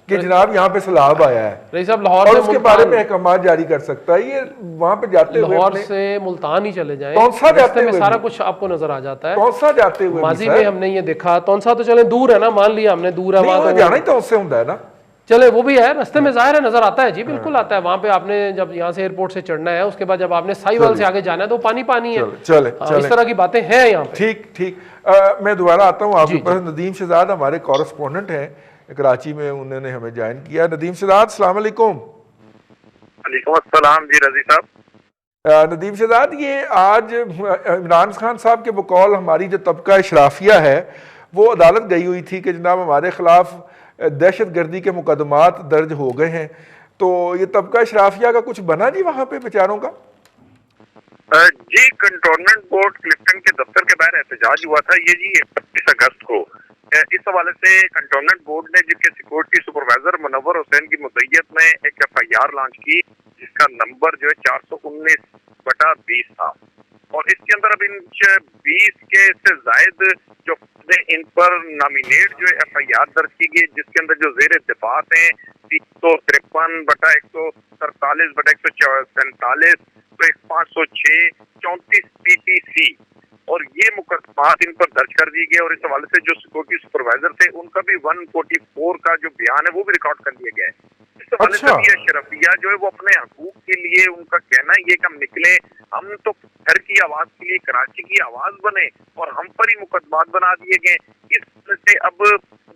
[SPEAKER 1] کہ جناب یہاں پہ سیلاب آیا ہے،
[SPEAKER 4] رئیس صاحب لاہور
[SPEAKER 1] اور اس کے بارے میں احکامات جاری کر سکتا ہے. یہ وہاں پہ جاتے ہوئے
[SPEAKER 4] لاہور سے ملتان ہی چلے جائیں،
[SPEAKER 1] تونسا جاتے ہوئے
[SPEAKER 4] سارا کچھ آپ کو نظر آ جاتا ہے.
[SPEAKER 1] تونسا جاتے ہوئے
[SPEAKER 4] ماضی میں ہم نے یہ دیکھا. تونسا تو چلے دور ہے نا، مان لیا ہم نے دور ہے، وہاں تو
[SPEAKER 1] جانا ہی تونسے ہوتا ہے نا.
[SPEAKER 4] چلے وہ بھی ہے رستے میں ظاہر ہے نظر آتا ہے جی، بالکل آتا ہے. وہاں پہ آپ نے جب یہاں سے ایئرپورٹ سے چڑھنا ہے، اس کے بعد جب آپ نے سائیوال سے آگے جانا ہے تو پانی ہے. اس طرح کی باتیں ہیں یہاں پہ.
[SPEAKER 1] ٹھیک میں دوبارہ آتا ہوں آپ کے پاس. ندیم شہزاد ہمارے کورسپونڈنٹ ہیں کراچی میں، انہوں نے ہمیں جوائن کیا. ندیم شہزاد السلام علیکم.
[SPEAKER 2] وعلیکم السلام جی رضی صاحب.
[SPEAKER 1] ندیم شہزاد، یہ آج عمران خان صاحب کے بقول ہماری جو طبقہ اشرافیہ ہے وہ عدالت گئی ہوئی تھی کہ جناب ہمارے خلاف دہشت گردی کے مقدمات درج ہو گئے ہیں. تو یہ طبقہ اشرافیہ کا کچھ بنا جی وہاں پہ بیچاروں کا؟
[SPEAKER 2] جی کنٹونمنٹ بورڈ کلفٹن کے دفتر کے باہر احتجاج ہوا تھا یہ جی 25 اگست کو. اس حوالے سے کنٹونمنٹ بورڈ نے جن کے سیکورٹی سپروائزر منور حسین کی مدعیت میں ایک FIR لانچ کی جس کا نمبر جو ہے 419/20 تھا. اور اس کے اندر اب ان 20 کے سے زائد جو ان پر نامینیٹ جو ہے FIR درج کی گئی، جس کے اندر جو زیر دفاع ہیں 353/147/147 تو 506 34 PTC اور یہ مقدمات ان پر درج کر دیے گئے, اور اس حوالے سے جو سیکورٹی سپروائزر تھے ان کا بھی 144 کا جو بیان ہے وہ بھی ریکارڈ کر دیا گیا ہے. اس حوالے سے بھی اشرفیہ جو ہے وہ اپنے حقوق کے لیے, ان کا کہنا یہ کہ ہم نکلیں, ہم تو گھر کی آواز کے لیے کراچی کی آواز بنے, اور ہم پر ہی مقدمات بنا دیے گئے. اس وجہ سے اب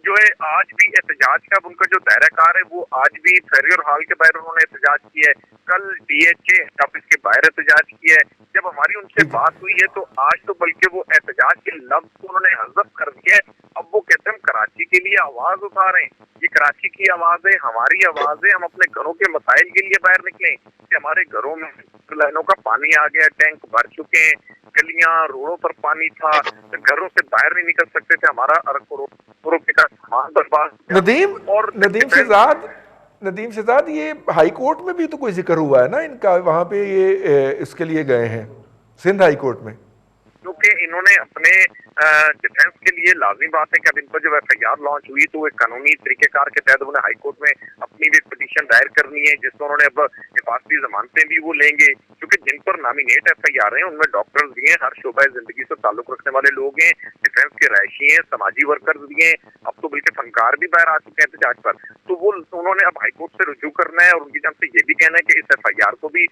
[SPEAKER 2] جو ہے آج بھی احتجاج کا ان کا جو دائرہ کار ہے وہ آج بھی فیریئر ہال کے باہر انہوں نے احتجاج کیا ہے, کل ڈی ایچ اے آفس کے باہر احتجاج کیا ہے. جب ہماری ان سے بات ہوئی ہے تو آج تو بلکہ وہ احتجاج کے لفظ کو انہوں نے حذف کر دیا ہے. اب وہ کہتے ہیں ہم کراچی کے لیے آواز اٹھا رہے ہیں, یہ کراچی کی آواز ہے, ہماری آواز ہے, ہم اپنے گھروں کے مسائل کے لیے باہر نکلیں کہ ہمارے گھروں میں لائنوں کا پانی آ گیا, ٹینک بھر چکے ہیں, گلیاں روڈوں پر پانی تھا, گھروں سے باہر نہیں نکل سکتے تھے, ہمارا روپے کا سامان برباد.
[SPEAKER 1] ندیم شہزاد, یہ ہائی کورٹ میں بھی تو کوئی ذکر ہوا ہے نا ان کا, وہاں پہ یہ اس کے لیے گئے ہیں سندھ ہائی کورٹ میں,
[SPEAKER 2] کیونکہ انہوں نے اپنے ڈیفینس کے لیے لازمی بات ہے کہ اب ان پر جب ایف آئی آر لانچ ہوئی تو ایک قانونی طریقہ کار کے تحت انہیں ہائی کورٹ میں اپنی بھی پٹیشن دائر کرنی ہے, جس میں انہوں نے اب حفاظتی ضمانتیں بھی وہ لیں گے, کیونکہ جن پر نامینیٹ ایف آئی آر ہیں ان میں ڈاکٹرز بھی ہیں, ہر شعبہ زندگی سے تعلق رکھنے والے لوگ ہیں, ڈیفینس کے رہائشی ہیں, سماجی ورکرز بھی ہیں, اب تو بلکہ فنکار بھی باہر آ چکے ہیں احتجاج پر. تو وہ انہوں نے اب ہائی کورٹ سے رجوع کرنا ہے, اور ان کی جانب سے یہ بھی کہنا ہے کہ اس ایف آئی آر کو بھی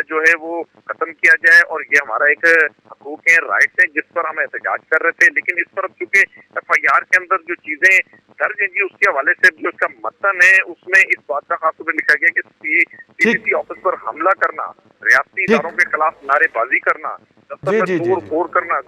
[SPEAKER 2] جو ہے وہ ختم کیا جائے, اور یہ ہمارا ایک حقوق ہیں, رائٹس ہیں جس پر ہم احتجاج کر رہے تھے. لیکن اس پر اب چونکہ ایف آئی آر کے اندر جو چیزیں درج ہیں جی اس کے حوالے سے جو اس کا متن ہے اس میں اس بات کا خاص طور پہ لکھا گیا کہ سی سی آفس پر حملہ کرنا, ریاستی اداروں کے خلاف نعرے بازی کرنا, دفتر میں توڑ پھوڑ کرنا,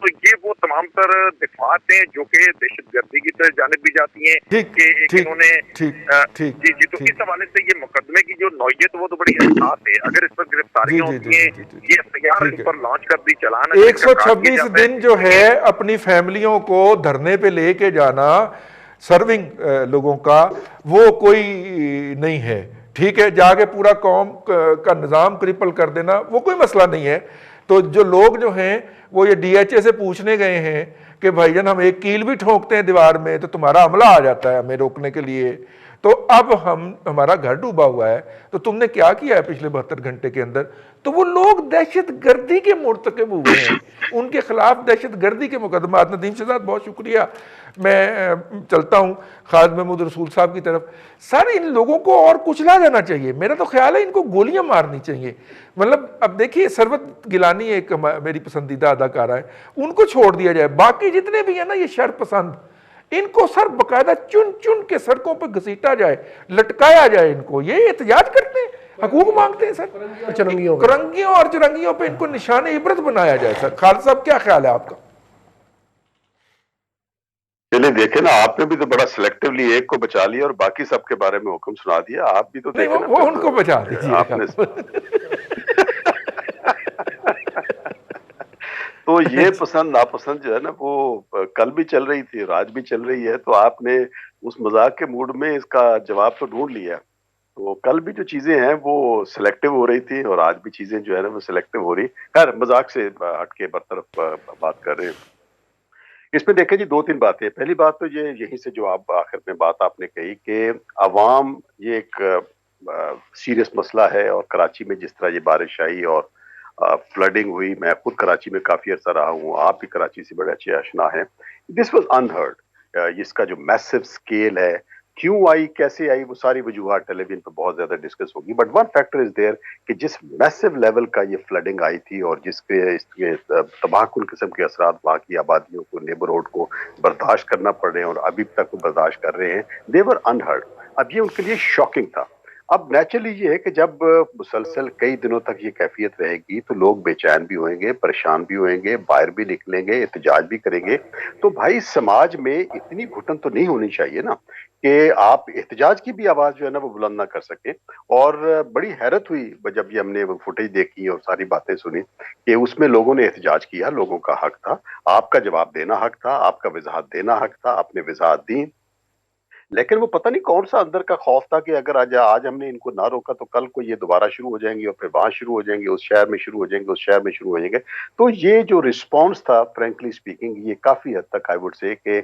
[SPEAKER 2] تو یہ وہ تمام تر دفعات ہیں جو کہ دہشت گردی کی جانب بھی جاتی ہیں کہ ایک انہوں نے جی تو اس حوالے سے یہ مقدمے کی جو نوعیت وہ تو بڑی حساس ہے. اگر اس پر گرفتاریاں ہوتی ہیں, یہ ایف آئی آر ان پر لانچ کر دی, چلانا
[SPEAKER 1] 126 دن جو ہے اپنی فیملیوں کو دھرنے پہ لے کے جانا سرونگ لوگوں کا, وہ کوئی نہیں ہے. ٹھیک ہے, جا کے پورا قوم کا نظام کرپل کر دینا وہ کوئی مسئلہ نہیں ہے. تو جو لوگ جو ہیں وہ یہ ڈی ایچ اے سے پوچھنے گئے ہیں کہ بھائی جان ہم ایک کیل بھی ٹھونکتے ہیں دیوار میں تو تمہارا عملہ آ جاتا ہے ہمیں روکنے کے لیے, تو اب ہمارا گھر ڈوبا ہوا ہے تو تم نے کیا کیا ہے پچھلے 72 گھنٹے کے اندر. تو وہ لوگ دہشت گردی کے مرتکب ہوئے ہیں, ان کے خلاف دہشت گردی کے مقدمات. ندیم شہزاد بہت شکریہ, میں چلتا ہوں خالد محمود رسول صاحب کی طرف. سر ان لوگوں کو اور کچلا جانا چاہیے, میرا تو خیال ہے ان کو گولیاں مارنی چاہیے. مطلب اب دیکھیے ثروت گیلانی ایک میری پسندیدہ اداکارہ ہے, ان کو چھوڑ دیا جائے, باقی جتنے بھی ہیں نا یہ شر پسند, ان کو سر باقاعدہ چن چن کے سڑکوں پہ گھسیٹا جائے, لٹکایا جائے ان کو. یہ احتجاج کرتے ہیں, حقوق مانگتے ہیں سر, کرنگیوں اور چرنگیوں پہ ان کو نشان عبرت بنایا جائے. سر خالد صاحب کیا خیال ہے آپ کا؟
[SPEAKER 3] چلیے دیکھیں نا, آپ نے بھی تو بڑا سلیکٹیولی ایک کو بچا لیا اور باقی سب کے بارے میں حکم سنا دیا. آپ بھی تو دیکھیں نا,
[SPEAKER 1] وہ ان کو بچا دیجیے
[SPEAKER 3] آپ نے تو یہ پسند ناپسند جو ہے نا وہ کل بھی چل رہی تھی اور آج بھی چل رہی ہے. تو آپ نے اس مذاق کے موڈ میں اس کا جواب تو ڈھونڈ لیا. تو کل بھی جو چیزیں ہیں وہ سلیکٹیو ہو رہی تھی اور آج بھی چیزیں جو ہے نا وہ سلیکٹیو ہو رہی. خیر مذاق سے ہٹ کے برطرف بات کر رہے ہیں. اس میں دیکھیں جی 2-3 باتیں. پہلی بات تو یہ یہیں سے جو آپ آخر میں بات آپ نے کہی کہ عوام یہ ایک سیریس مسئلہ ہے, اور کراچی میں جس طرح یہ بارش آئی اور فلڈنگ ہوئی, میں خود کراچی میں کافی عرصہ رہا ہوں, آپ بھی کراچی سے بڑے اچھے آشنا ہیں. This was unheard. اس کا جو میسو سکیل ہے, کیوں آئی, کیسے آئی, وہ ساری وجوہات ٹیلی ویژن پہ بہت زیادہ ڈسکس ہوگی. But one factor is there کہ جس میسو لیول کا یہ فلڈنگ آئی تھی اور جس کے اس کے تباہ کن قسم کے اثرات وہاں کی آبادیوں کو, نیبرہڈ کو برداشت کرنا پڑ رہے ہیں اور ابھی تک وہ برداشت کر رہے ہیں, دے ور انہرڈ. اب یہ ان کے لیے شاکنگ تھا. اب نیچرلی یہ ہے کہ جب مسلسل کئی دنوں تک یہ کیفیت رہے گی تو لوگ بے چین بھی ہوئیں گے, پریشان بھی ہوئیں گے, باہر بھی نکلیں گے, احتجاج بھی کریں گے. تو بھائی سماج میں اتنی گھٹن تو نہیں ہونی چاہیے نا کہ آپ احتجاج کی بھی آواز جو ہے نا وہ بلند نہ کر سکیں. اور بڑی حیرت ہوئی جب یہ ہم نے وہ فوٹیج دیکھی اور ساری باتیں سنی کہ اس میں لوگوں نے احتجاج کیا, لوگوں کا حق تھا, آپ کا جواب دینا حق تھا, آپ کا وضاحت دینا حق تھا, آپ نے وضاحت دی. لیکن وہ پتہ نہیں کون سا اندر کا خوف تھا کہ اگر آج ہم نے ان کو نہ روکا تو کل کو یہ دوبارہ شروع ہو جائیں گے اور پھر وہاں شروع ہو جائیں گے, اس شہر میں شروع ہو جائیں گے, اس شہر میں شروع ہو جائیں گے. تو یہ جو رسپانس تھا فرینکلی سپیکنگ یہ کافی حد تک آئی وڈ سے کہ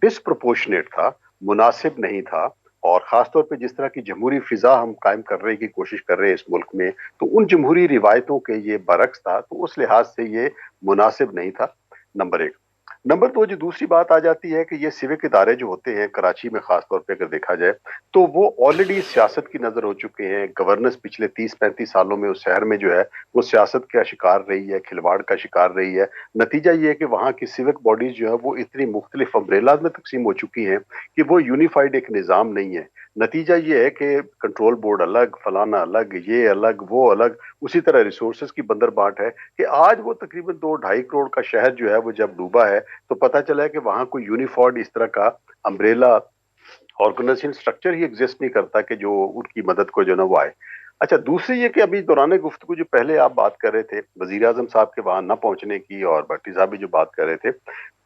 [SPEAKER 3] ڈسپروپورشنیٹ تھا, مناسب نہیں تھا. اور خاص طور پہ جس طرح کی جمہوری فضا ہم قائم کرنے کی کوشش کر رہے ہیں اس ملک میں، تو ان جمہوری روایتوں کے یہ برعکس تھا، تو اس لحاظ سے یہ مناسب نہیں تھا، نمبر ایک۔ نمبر دو، جو دوسری بات آ جاتی ہے کہ یہ سیوک ادارے جو ہوتے ہیں کراچی میں خاص طور پہ اگر دیکھا جائے تو وہ آلریڈی سیاست کی نظر ہو چکے ہیں۔ گورننس پچھلے 30-35 سالوں میں اس شہر میں جو ہے وہ سیاست کا شکار رہی ہے، کھلواڑ کا شکار رہی ہے۔ نتیجہ یہ ہے کہ وہاں کی سیوک باڈیز جو ہے وہ اتنی مختلف امبریلاز میں تقسیم ہو چکی ہیں کہ وہ یونیفائڈ ایک نظام نہیں ہے۔ نتیجہ یہ ہے کہ کنٹرول بورڈ الگ، فلانا الگ، یہ الگ، وہ الگ، اسی طرح ریسورسز کی بندر بانٹ ہے کہ آج وہ تقریباً 2-2.5 کروڑ کا شہر جو ہے وہ جب ڈوبا ہے تو پتہ چلا ہے کہ وہاں کوئی یونیفائڈ اس طرح کا امبریلا آرگنائزیشن سٹرکچر ہی ایگزسٹ نہیں کرتا کہ جو ان کی مدد کو جو نا وہ آئے۔ اچھا، دوسری یہ کہ ابھی دوران گفتگو جو پہلے آپ بات کر رہے تھے وزیر اعظم صاحب کے وہاں نہ پہنچنے کی، اور بھٹی صاحب بھی جو بات کر رہے تھے،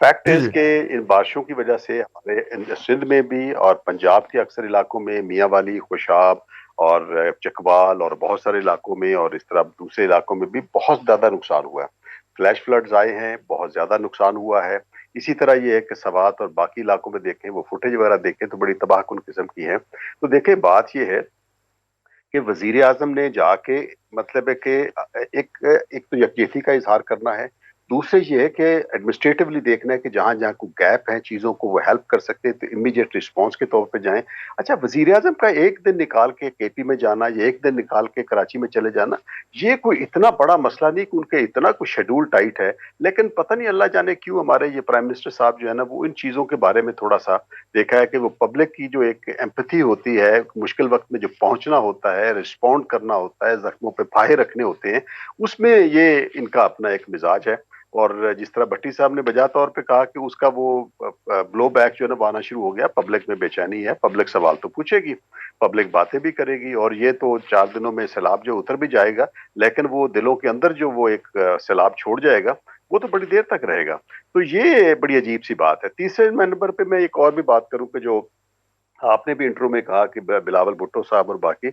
[SPEAKER 3] فیکٹ
[SPEAKER 1] جی
[SPEAKER 3] از
[SPEAKER 1] جی
[SPEAKER 3] کہ ان بارشوں کی وجہ سے ہمارے سندھ میں بھی اور پنجاب کے اکثر علاقوں میں، میاں والی، خوشاب اور چکوال اور بہت سارے علاقوں میں، اور اس طرح دوسرے علاقوں میں بھی بہت زیادہ نقصان ہوا ہے۔ فلیش فلڈز آئے ہیں، بہت زیادہ نقصان ہوا ہے۔ اسی طرح یہ ہے کہ سوات اور باقی علاقوں میں دیکھیں، وہ فوٹیج وغیرہ دیکھیں تو بڑی تباہ کن قسم کی ہیں۔ تو دیکھیں بات یہ ہے کہ وزیر اعظم نے جا کے مطلب ہے کہ ایک تو یکجہتی کا اظہار کرنا ہے، دوسرے یہ ہے کہ ایڈمنسٹریٹولی دیکھنا ہے کہ جہاں جہاں کوئی گیپ ہے چیزوں کو وہ ہیلپ کر سکتے ہیں تو امیڈیٹ رسپانس کے طور پہ جائیں۔ اچھا، وزیر اعظم کا ایک دن نکال کے کے پی میں جانا یا ایک دن نکال کے کراچی میں چلے جانا یہ کوئی اتنا بڑا مسئلہ نہیں کہ ان کے اتنا کوئی شیڈول ٹائٹ ہے، لیکن پتہ نہیں اللہ جانے کیوں ہمارے یہ پرائم منسٹر صاحب جو ہے نا وہ ان چیزوں کے بارے میں تھوڑا سا دیکھا ہے کہ وہ پبلک کی جو ایک ایمپتھی ہوتی ہے، مشکل وقت میں جو پہنچنا ہوتا ہے، رسپونڈ کرنا ہوتا ہے، زخموں پہ پھاہے رکھنے ہوتے ہیں، اس میں یہ ان کا اپنا ایک مزاج ہے۔ اور جس طرح بھٹی صاحب نے بجا طور پہ کہا کہ اس کا وہ بلو بیک جو ہے نا وہ آنا شروع ہو گیا، پبلک میں بے چینی ہے، پبلک سوال تو پوچھے گی، پبلک باتیں بھی کرے گی، اور یہ تو 4 دنوں میں سیلاب جو اتر بھی جائے گا، لیکن وہ دلوں کے اندر جو وہ ایک سیلاب چھوڑ جائے گا وہ تو بڑی دیر تک رہے گا۔ تو یہ بڑی عجیب سی بات ہے۔ تیسرے نمبر پہ میں ایک اور بھی بات کروں کہ جو آپ نے بھی انٹرو میں کہا کہ بلاول بھٹو صاحب اور باقی،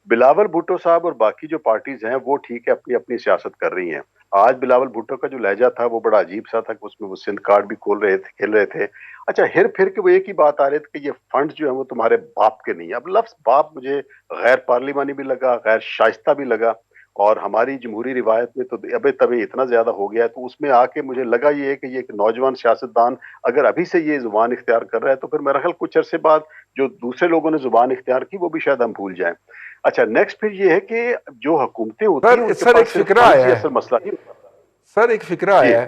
[SPEAKER 3] بلاول بھٹو صاحب اور باقی جو پارٹیز ہیں وہ ٹھیک ہے اپنی اپنی سیاست کر رہی ہیں۔ آج بلاول بھٹو کا جو لہجہ تھا وہ بڑا عجیب سا تھا کہ اس میں وہ سندھ کارڈ بھی کھیل رہے تھے۔ اچھا، ہر پھر کے وہ ایک ہی بات آ رہی تھی کہ یہ فنڈز جو ہیں وہ تمہارے باپ کے نہیں ہیں۔ اب لفظ باپ مجھے غیر پارلیمانی بھی لگا، غیر شائستہ بھی لگا، اور ہماری جمہوری روایت میں تو ابے تبے اتنا زیادہ ہو گیا ہے، تو اس میں آ کے مجھے لگا یہ ہے کہ یہ ایک نوجوان سیاستدان اگر ابھی سے یہ زبان اختیار کر رہا ہے تو پھر میرا خیال کچھ عرصے بعد جو دوسرے لوگوں نے زبان اختیار کی وہ بھی شاید ہم بھول جائیں۔ اچھا، نیکسٹ پھر یہ ہے کہ جو حکومتیں ہوتی ہیں ان کے
[SPEAKER 1] سر ایک
[SPEAKER 3] پاس صرف
[SPEAKER 1] فکرہ
[SPEAKER 3] فنڈز
[SPEAKER 1] آیا
[SPEAKER 3] ہی
[SPEAKER 1] ہے،
[SPEAKER 3] اصل مسئلہ نہیں ہوتا۔
[SPEAKER 1] سر ایک فکرہ
[SPEAKER 3] جی
[SPEAKER 1] آیا ہے،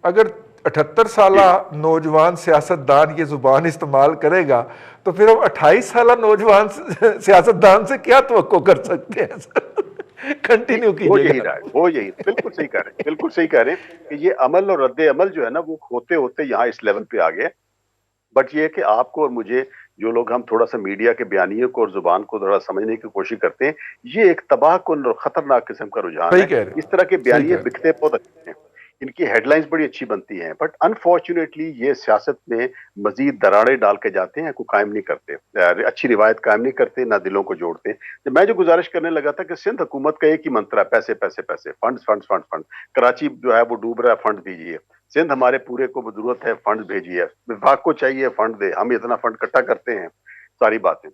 [SPEAKER 1] اگر 78 سالہ
[SPEAKER 3] جی
[SPEAKER 1] نوجوان سیاستدان یہ زبان استعمال کرے گا تو پھر ہم 28 سالہ نوجوان سیاستدان سے کیا توقع کر سکتے ہیں سر؟
[SPEAKER 3] جی،
[SPEAKER 1] کنٹینیو
[SPEAKER 3] وہ
[SPEAKER 1] کیجئے
[SPEAKER 3] یہی
[SPEAKER 1] گا۔
[SPEAKER 3] رہا ہے، وہ یہی بالکل صحیح کہہ رہے ہیں، بالکل صحیح کہہ رہے ہیں کہ یہ عمل اور رد عمل جو ہے نا وہ ہوتے ہوتے یہاں اس لیول پہ آ گئے۔ بٹ یہ ہے کہ آپ کو اور مجھے جو لوگ ہم تھوڑا سا میڈیا کے بیانیے کو اور زبان کو تھوڑا سمجھنے کی کوشش کرتے ہیں، یہ ایک تباہ کن اور خطرناک قسم کا رجحان
[SPEAKER 1] صحیح
[SPEAKER 3] ہے۔
[SPEAKER 1] کہہ رہے
[SPEAKER 3] اس طرح کے
[SPEAKER 1] ہیں، صحیح
[SPEAKER 3] بیانیے
[SPEAKER 1] کہہ رہے ہیں۔
[SPEAKER 3] بکتے بہت اچھے ہیں، ان کی ہیڈ لائنز بڑی اچھی بنتی ہیں، بٹ انفارچونیٹلی یہ سیاست میں مزید دراڑیں ڈال کے جاتے ہیں، کو قائم نہیں کرتے، اچھی روایت قائم نہیں کرتے، نہ دلوں کو جوڑتے۔ تو میں جو گزارش کرنے لگا تھا کہ سندھ حکومت کا ایک ہی منتر ہے، پیسے پیسے پیسے، funds funds fund fund. Karachi جو ہے وہ ڈوب رہا ہے، فنڈ دیجیے۔ سندھ ہمارے پورے کو ضرورت ہے، فنڈ بھیجیے، وفاق کو چاہیے فنڈ دے، ہم اتنا فنڈ اکٹھا کرتے ہیں، ساری باتیں۔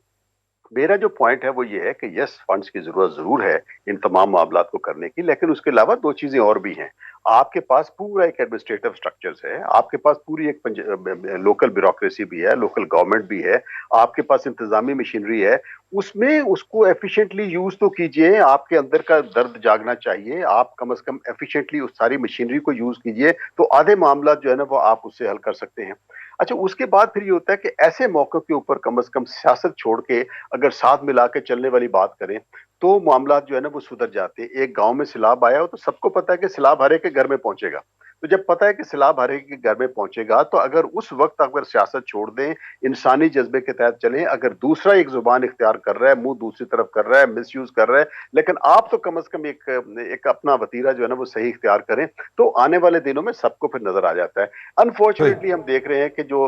[SPEAKER 3] میرا جو پوائنٹ ہے وہ یہ ہے کہ یس، فنڈز کی ضرورت ضرور ہے ان تمام معاملات کو کرنے کی، لیکن اس کے علاوہ دو چیزیں اور بھی ہیں۔ آپ کے پاس پورا ایک ایڈمنسٹریٹو سٹرکچرز ہے، آپ کے پاس پوری ایک لوکل بیوروکریسی بھی ہے، لوکل گورنمنٹ بھی ہے، آپ کے پاس انتظامی مشینری ہے، اس میں اس کو ایفیشینٹلی یوز تو کیجئے۔ آپ کے اندر کا درد جاگنا چاہیے، آپ کم از کم ایفیشینٹلی اس ساری مشینری کو یوز کیجئے تو آدھے معاملات جو ہے نا وہ آپ اس سے حل کر سکتے ہیں۔ اچھا، اس کے بعد پھر یہ ہوتا ہے کہ ایسے موقع کے اوپر کم از کم سیاست چھوڑ کے اگر ساتھ ملا کے چلنے والی بات کریں تو معاملات جو ہے نا وہ سدھر جاتے ہیں۔ ایک گاؤں میں سیلاب آیا ہو تو سب کو پتا ہے کہ سیلاب ہر ایک کے گھر میں پہنچے گا، تو جب پتا ہے کہ سیلاب ہر ایک کے گھر میں پہنچے گا تو اگر اس وقت اگر سیاست چھوڑ دیں، انسانی جذبے کے تحت چلیں، اگر دوسرا ایک زبان اختیار کر رہا ہے، منہ دوسری طرف کر رہا ہے، مس یوز کر رہا ہے، لیکن آپ تو کم از کم ایک اپنا وتیرہ جو ہے نا وہ صحیح اختیار کریں تو آنے والے دنوں میں سب کو پھر نظر آ جاتا ہے۔
[SPEAKER 1] صحیح،
[SPEAKER 3] انفارچونیٹلی ہم دیکھ رہے ہیں کہ جو